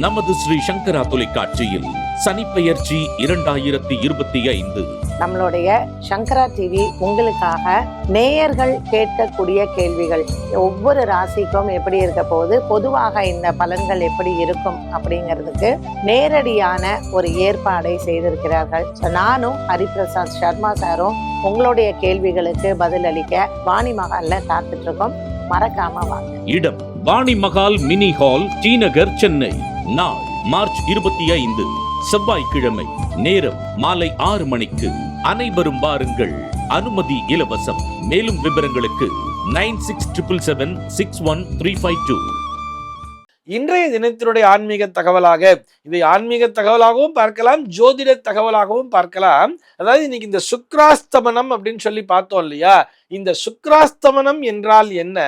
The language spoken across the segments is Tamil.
நமது ஸ்ரீ சங்கரா தொலைக்காட்சியில் சனிப்பெயர்ச்சி 2025 நம்மளுடைய சங்கரா டிவி உங்களுக்காக நேயர்கள் கேட்கக்கூடிய கேள்விகள், ஒவ்வொரு ராசிக்கும் எப்படி இருக்க போது, பொதுவாக இந்த பலன்கள் எப்படி இருக்கும் அப்படிங்கிறதுக்கு நேரடியான ஒரு ஏற்பாடை செய்திருக்கிறார்கள். நானும் ஹரிபிரசாத் சர்மா சாரும் உங்களுடைய கேள்விகளுக்கு பதிலளிக்க வாணி மகால்ல காத்துட்டு இருக்கோம். மறக்காம வாங்க. இடம் Vani Mahal mini hall, T Nagar, Chennai. நாள் மார்ச் 25 செவ்வாய்க்கிழமை. நேரம் மாலை 6 மணிக்கு. அனைவரும் வாருங்கள், அனுமதி இலவசம். மேலும் விவரங்களுக்கு 9677761352. இன்றைய தினத்தினுடைய ஆன்மீக தகவலாக, இதை ஆன்மீக தகவலாகவும் பார்க்கலாம், ஜோதிட தகவலாகவும் பார்க்கலாம். அதாவது இன்னைக்கு இந்த சுக்ராஸ்தமனம் அப்படின்னு சொல்லி பார்த்தோம் இல்லையா? இந்த சுக்ராஸ்தமனம் என்றால் என்ன,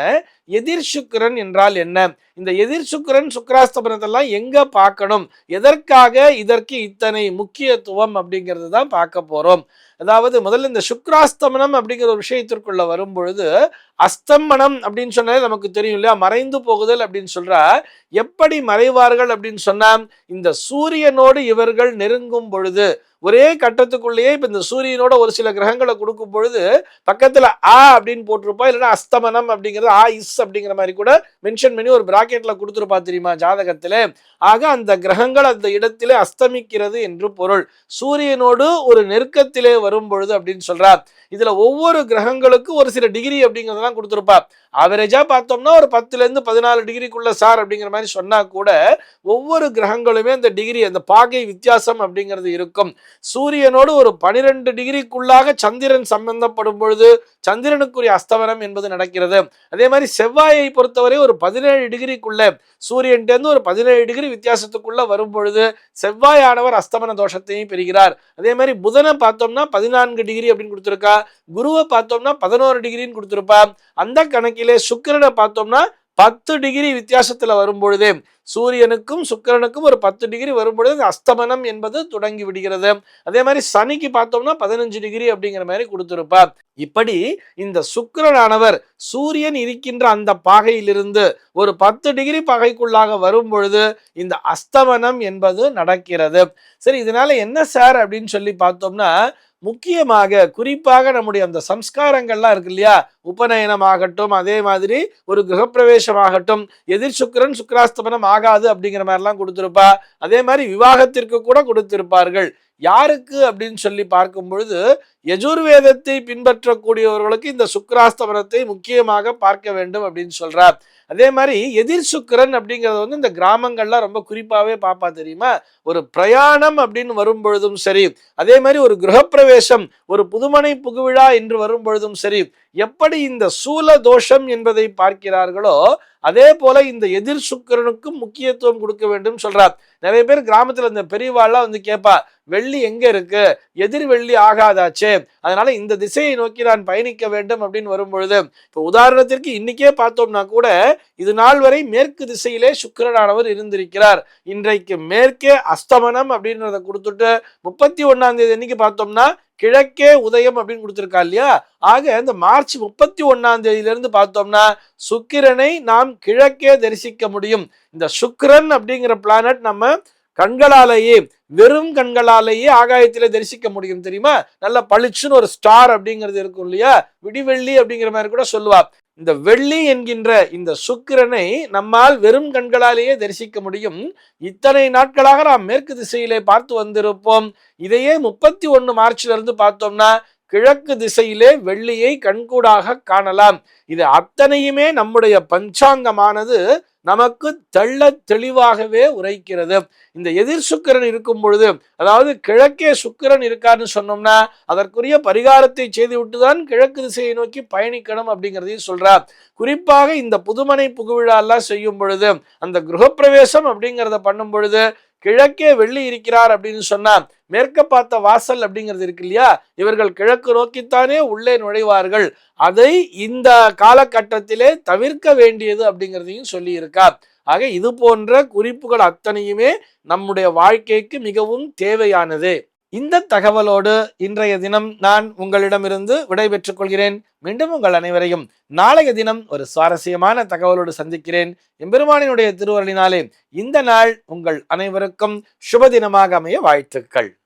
எதிர் சுக்கிரன் என்றால் என்ன, இந்த எதிர் சுக்கிரன் சுக்ராஸ்தமனத்தெல்லாம் எங்க பார்க்கணும், எதற்காக இதற்கு இத்தனை முக்கியத்துவம் அப்படிங்கிறது தான் பார்க்க போறோம். அதாவது முதல்ல இந்த சுக்ராஸ்தமனம் அப்படிங்கிற ஒரு விஷயத்திற்குள்ள வரும் பொழுது, அஸ்தமனம் அப்படின்னு சொன்னாலே நமக்கு தெரியும் இல்லையா, மறைந்து போகுதல் அப்படின்னு சொல்றா. எப்படி மறைவார்கள் அப்படின்னு சொன்னா, இந்த சூரியனோடு இவர்கள் நெருங்கும் பொழுது, ஒரே கட்டத்துக்குள்ளேயே இப்ப இந்த சூரியனோட ஒரு சில கிரகங்களை கொடுக்கும் பொழுது பக்கத்துல அப்படின்னு போட்டிருப்பா, இல்லைன்னா அஸ்தமனம் அப்படிங்கிறது இஸ் அப்படிங்கிற மாதிரி கூட மென்ஷன் பண்ணி ஒரு பிராக்கெட்ல கொடுத்துருப்பா தெரியுமா ஜாதகத்துல. ஆக அந்த கிரகங்கள் அந்த இடத்திலே அஸ்தமிக்கிறது என்று பொருள். சூரியனோடு ஒரு நெருக்கத்திலே வரும் பொழுது அப்படின்னு சொல்றார். இதுல ஒவ்வொரு கிரகங்களுக்கும் ஒரு சில டிகிரி அப்படிங்கிறதெல்லாம் கொடுத்துருப்பா. ஆவரேஜா பார்த்தோம்னா ஒரு 10 to 14 டிகிரிக்குள்ள சார் அப்படிங்கிற மாதிரி சொன்னா கூட ஒவ்வொரு கிரகங்களுமே அந்த டிகிரி, அந்த பாகை வித்தியாசம் அப்படிங்கிறது இருக்கும். சூரியனோடு ஒரு 12 டிகிரிக்குள்ளாக சந்திரன் சம்பந்தப்படும் பொழுது சந்திரனுக்குரிய அஸ்தமனம் என்பது நடக்கிறது. அதே மாதிரி செவ்வாயை பொறுத்தவரை ஒரு 17 டிகிரிக்குள்ள, சூரியன்டேந்து ஒரு 17 டிகிரி வித்தியாசத்துக்குள்ள வரும் பொழுது செவ்வாயானவர் அஸ்தமன தோஷத்தையும் பெறுகிறார். அதே மாதிரி புதனை பார்த்தோம்னா 14 டிகிரி அப்படின்னு கொடுத்துருக்கா, குருவை பார்த்தோம்னா 11 டிகிரின்னு கொடுத்துருப்பா. அந்த கணக்கிலே சுக்கிரனை பார்த்தோம்னா 10 டிகிரி வித்தியாசத்துல வரும்பொழுதே, சூரியனுக்கும் சுக்கிரனுக்கும் ஒரு 10 டிகிரி வரும்பொழுது அஸ்தமனம் என்பது தொடங்கி விடுகிறது. அதே மாதிரி சனிக்கு பார்த்தோம்னா 15 டிகிரி அப்படிங்கிற மாதிரி கொடுத்திருப்பார். இப்படி இந்த சுக்கிரனானவர் சூரியன் இருக்கின்ற அந்த பாகையிலிருந்து ஒரு 10 டிகிரி பாகைக்குள்ளாக வரும் பொழுது இந்த அஸ்தமனம் என்பது நடக்கிறது. சரி, இதனால என்ன சார் அப்படின்னு சொல்லி பார்த்தோம்னா, முக்கியமாக குறிப்பாக நம்முடைய அந்த சம்ஸ்காரங்கள்லாம் இருக்கு இல்லையா, உபநயனம் ஆகட்டும், அதே மாதிரி ஒரு கிரகப்பிரவேசம் ஆகட்டும், எதிர் சுக்கிரன் சுக்ராஸ்தமனம் ஆகாது அப்படிங்கிற மாதிரிலாம் கொடுத்திருப்பா. அதே மாதிரி விவாகத்திற்கு கூட கொடுத்திருப்பார்கள். யாருக்கு அப்படின்னு சொல்லி பார்க்கும் பொழுது, யஜுர்வேதத்தை பின்பற்றக்கூடியவர்களுக்கு இந்த சுக்ராஸ்தமனத்தை முக்கியமாக பார்க்க வேண்டும் அப்படின்னு சொல்றார். அதே மாதிரி எதிர் சுக்கிரன் அப்படிங்கிறது வந்து இந்த கிராமங்கள்லாம் ரொம்ப குறிப்பாவே பாப்பா தெரியுமா. ஒரு பிரயாணம் அப்படின்னு வரும் பொழுதும் சரி, அதே மாதிரி ஒரு கிரகப்பிரவேசம், ஒரு புதுமனை புகுவிழா என்று வரும் பொழுதும் சரி, எப்படி இந்த சூல தோஷம் என்பதை பார்க்கிறார்களோ அதே போல இந்த எதிர் சுக்கிரனுக்கும் முக்கியத்துவம் கொடுக்க வேண்டும் சொல்றார். நிறைய பேர் கிராமத்துல இந்த பெரியவாள்லாம் வந்து கேட்பா, வெள்ளி எங்க இருக்கு, எதிர் வெள்ளி ஆகாதாச்சே, அதனால இந்த திசையை நோக்கி நான் பயணிக்க வேண்டும் அப்படின்னு வரும் பொழுது, இப்ப உதாரணத்திற்கு இன்னைக்கே பார்த்தோம்னா கூட இது நாள் வரை மேற்கு திசையிலே சுக்கிரனானவர் இருந்திருக்கிறார். இன்றைக்கு மேற்கே அஸ்தமனம் அப்படின்றத கொடுத்துட்டு 31ஆம் தேதி அன்னைக்கு பார்த்தோம்னா கிழக்கே உதயம் அப்படின்னு கொடுத்திருக்கா இல்லையா. ஆக இந்த மார்ச் 31ஆம் தேதியிலிருந்து பார்த்தோம்னா சுக்கிரனை நாம் கிழக்கே தரிசிக்க முடியும். இந்த சுக்கிரன் அப்படிங்கிற பிளானட் நம்ம கண்களாலேயே, வெறும் கண்களாலேயே ஆகாயத்திலே தரிசிக்க முடியும் தெரியுமா. நல்ல பளிச்சுன்னு ஒரு ஸ்டார் அப்படிங்கிறது இருக்கும் இல்லையா, விடிவெள்ளி அப்படிங்கிற மாதிரி கூட சொல்லுவா. இந்த வெள்ளி என்கின்ற இந்த சுக்கிரனை நம்மால் வெறும் கண்களாலேயே தரிசிக்க முடியும். இத்தனை நாட்களாக நாம் மேற்கு திசையிலே பார்த்து வந்திருப்போம். இதையே 31 மார்ச்ல இருந்து பார்த்தோம்னா கிழக்கு திசையிலே வெள்ளியை கண்கூடாக காணலாம். இது அத்தனையுமே நம்முடைய பஞ்சாங்கமானது நமக்கு தெள்ள தெளிவாகவே உரைக்கிறது. இந்த எதிர் சுக்கிரன் இருக்கும் பொழுது, அதாவது கிழக்கே சுக்கிரன் இருக்காருன்னு சொன்னோம்னா அதற்குரிய பரிகாரத்தை செய்து விட்டுதான் கிழக்கு திசையை நோக்கி பயணிக்கணும் அப்படிங்கிறதையும் சொல்றார். குறிப்பாக இந்த புதுமனை புகுவிழா எல்லாம் செய்யும் பொழுது, அந்த கிரகப்பிரவேசம் அப்படிங்கிறத பண்ணும் பொழுது கிழக்கே வெள்ளி இருக்கிறார் அப்படின்னு சொன்னா மேற்க பார்த்த வாசல் அப்படிங்கிறது இருக்கு இல்லையா, இவர்கள் கிழக்கு நோக்கித்தானே உள்ளே நுழைவார்கள். அதை இந்த காலகட்டத்திலே தவிர்க்க வேண்டியது அப்படிங்கிறதையும் சொல்லி இருக்கார். ஆக இது போன்ற குறிப்புகள் அத்தனையுமே நம்முடைய வாழ்க்கைக்கு மிகவும் தேவையானது. இந்த தகவலோடு இன்றைய தினம் நான் உங்களிடமிருந்து விடைபெற்றுக் கொள்கிறேன். மீண்டும் உங்கள் அனைவரையும் நாளைய தினம் ஒரு சுவாரஸ்யமான தகவலோடு சந்திக்கிறேன். எம்பெருமானினுடைய திருவருளினாலே இந்த நாள் உங்கள் அனைவருக்கும் சுப தினமாக அமைய வாழ்த்துக்கள்.